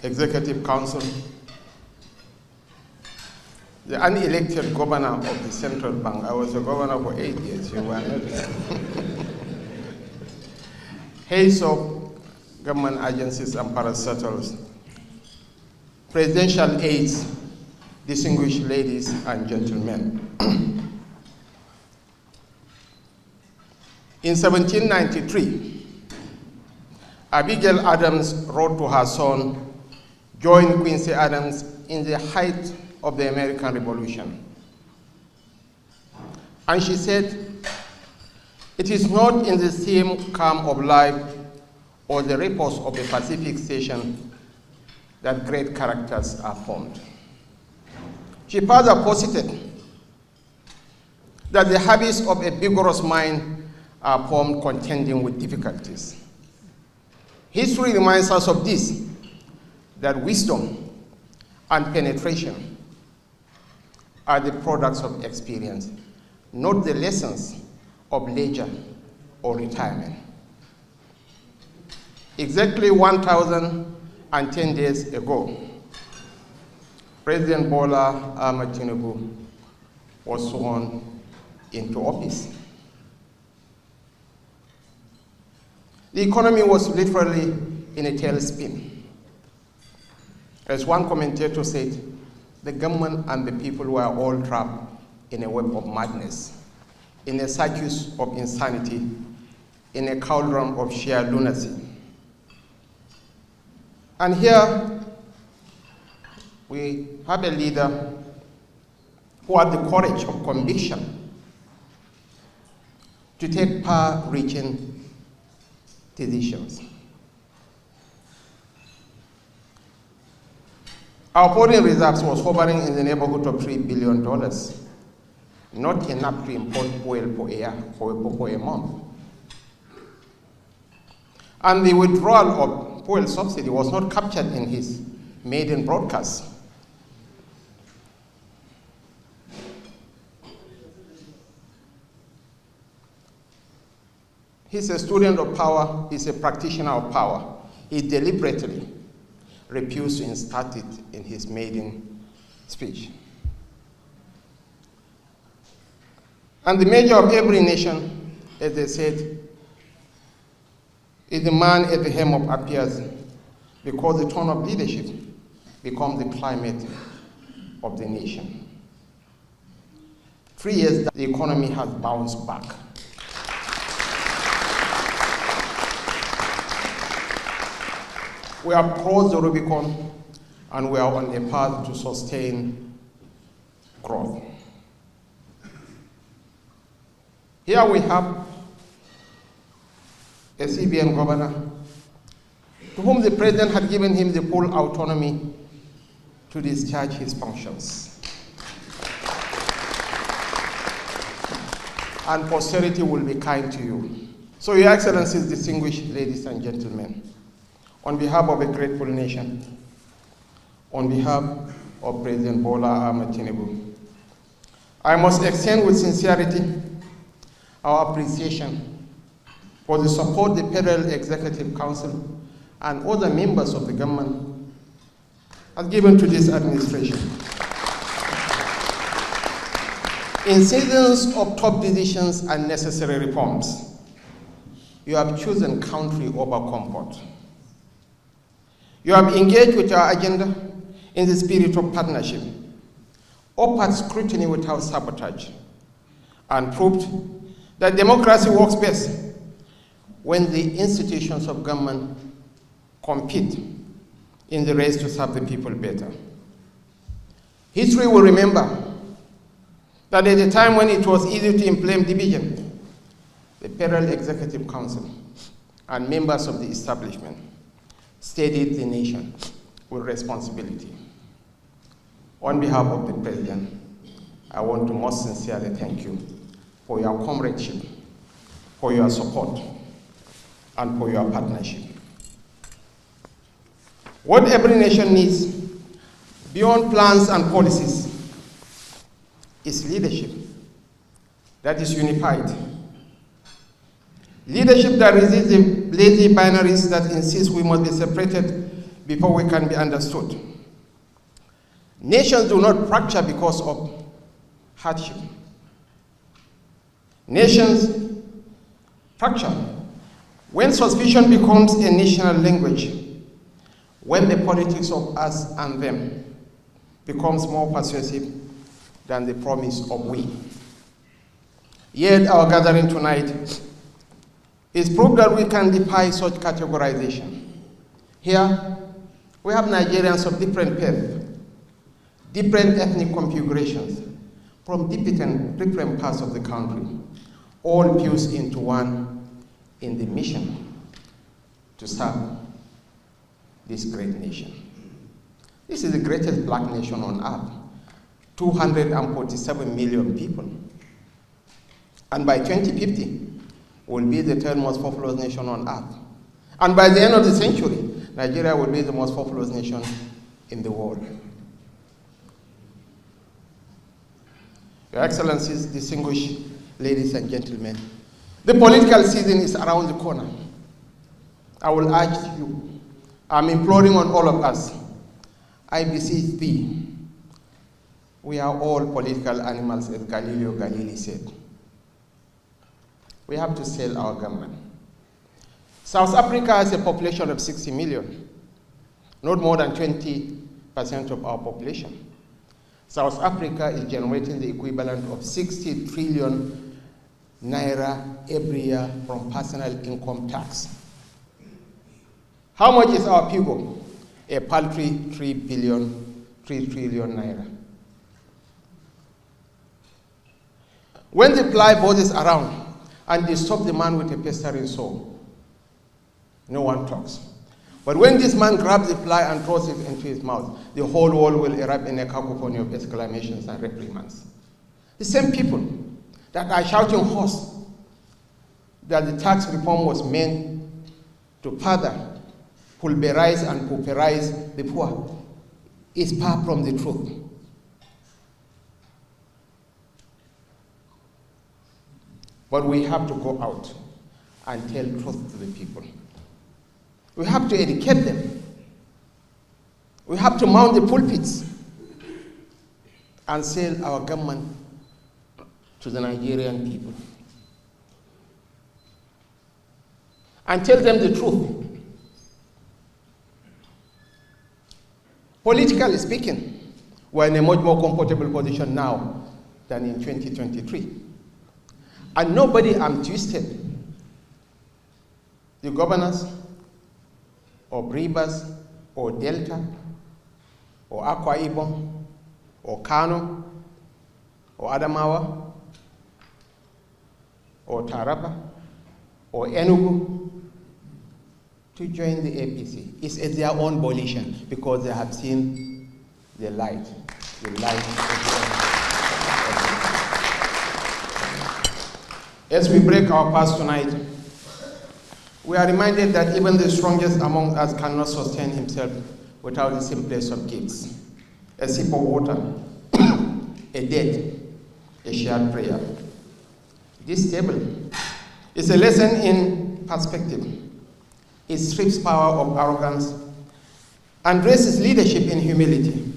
Executive Council, the unelected governor of the Central Bank. I was a governor for 8 years, you were not. Heads of government agencies and parastatals, presidential aides, distinguished ladies and gentlemen. In 1793, Abigail Adams wrote to her son, John Quincy Adams, in the height of the American Revolution. And she said, "It is not in the same calm of life or the repose of a Pacific station that great characters are formed." She further posited that the habits of a vigorous mind are formed contending with difficulties. History reminds us of this, that wisdom and penetration are the products of experience, not the lessons of leisure or retirement. Exactly 1,010 days ago, President Bola Ahmed Tinubu was sworn into office. The economy was literally in a tailspin. As one commentator said, the government and the people were all trapped in a web of madness, in a circus of insanity, in a cauldron of sheer lunacy. And here we have a leader who had the courage of conviction to take far-reaching decisions. Our foreign reserves was hovering in the neighborhood of $3 billion, not enough to import fuel for a month. And the withdrawal of fuel subsidy was not captured in his maiden broadcast. He's a student of power, he's a practitioner of power. He deliberately refused to insert it in his maiden speech. And the measure of every nation, as they said, is the man at the helm of affairs, because the tone of leadership becomes the climate of the nation. 3 years, the economy has bounced back. We have crossed the Rubicon, and we are on a path to sustain growth. Here we have a CBN governor to whom the president had given him the full autonomy to discharge his functions. And posterity will be kind to you. So, Your Excellencies, distinguished ladies and gentlemen, on behalf of a grateful nation, on behalf of President Bola Ahmed Tinubu, I must extend with sincerity our appreciation for the support the Federal Executive Council and other members of the government have given to this administration. In seasons of tough decisions and necessary reforms, you have chosen country over comfort. You have engaged with our agenda in the spirit of partnership, offered scrutiny without sabotage, and proved that democracy works best when the institutions of government compete in the race to serve the people better. History will remember that at a time when it was easy to inflame division, the Federal Executive Council and members of the establishment steadied the nation with responsibility. On behalf of the President, I want to most sincerely thank you for your comradeship, for your support, and for your partnership. What every nation needs, beyond plans and policies, is leadership that is unified. Leadership that resists the lazy binaries that insist we must be separated before we can be understood. Nations do not fracture because of hardship. Nations fracture when suspicion becomes a national language, when the politics of us and them becomes more persuasive than the promise of we. Yet our gathering tonight is proof that we can defy such categorization. Here, we have Nigerians of different faith, different ethnic configurations, from different parts of the country, all fused into one in the mission to serve this great nation. This is the greatest black nation on earth, 247 million people. And by 2050, will be the third most populous nation on earth. And by the end of the century, Nigeria will be the most populous nation in the world. Your Excellencies, distinguished ladies and gentlemen, the political season is around the corner. I will urge you, I'm imploring on all of us, I beseech thee, we are all political animals, as Galileo Galilei said. We have to sell our government. South Africa has a population of 60 million, not more than 20% of our population. South Africa is generating the equivalent of 60 trillion naira every year from personal income tax. How much is our people? A paltry 3 trillion naira. When they fly bodies around and they stop the man with a pestering soul, no one talks. But when this man grabs the fly and throws it into his mouth, the whole world will erupt in a cacophony of exclamations and reprimands. The same people that are shouting hoarse that the tax reform was meant to further pulverize and pauperize the poor is far from the truth. But we have to go out and tell truth to the people. We have to educate them. We have to mount the pulpits and sell our government to the Nigerian people. And tell them the truth. Politically speaking, we're in a much more comfortable position now than in 2023. And nobody twisted the governors of Rivers or Delta or Akwa Ibom or Kano or Adamawa or Taraba or Enugu to join the APC. It's at their own volition because they have seen the light of the end. As we break our fast tonight, we are reminded that even the strongest among us cannot sustain himself without the simplest of gifts: a sip of water, a date, a shared prayer. This table is a lesson in perspective. It strips power of arrogance and dresses leadership in humility.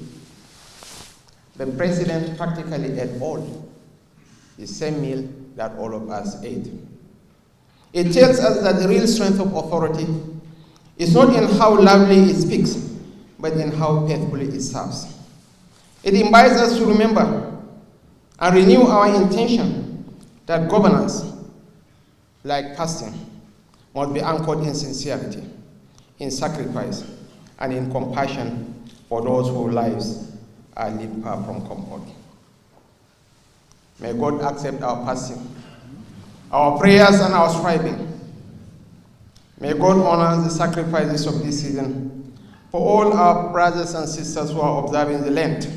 The president practically ate all the same meal that all of us ate. It tells us that the real strength of authority is not in how loudly it speaks, but in how faithfully it serves. It invites us to remember and renew our intention that governance, like fasting, must be anchored in sincerity, in sacrifice, and in compassion for those whose lives are lived far from comfort. May God accept our fasting, our prayers, and our striving. May God honor the sacrifices of this season for all our brothers and sisters who are observing the Lent.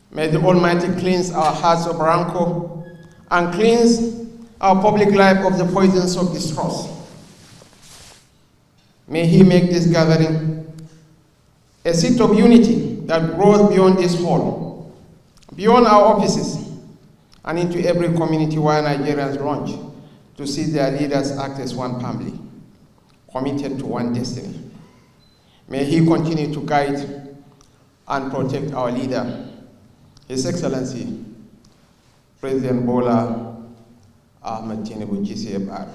May the Almighty cleanse our hearts of rancor and cleanse our public life of the poisons of distrust. May He make this gathering a seat of unity that grows beyond this hall, beyond our offices, and into every community where Nigerians launch to see their leaders act as one family, committed to one destiny. May he continue to guide and protect our leader, His Excellency, President Bola Ahmed Tinubu GCFR.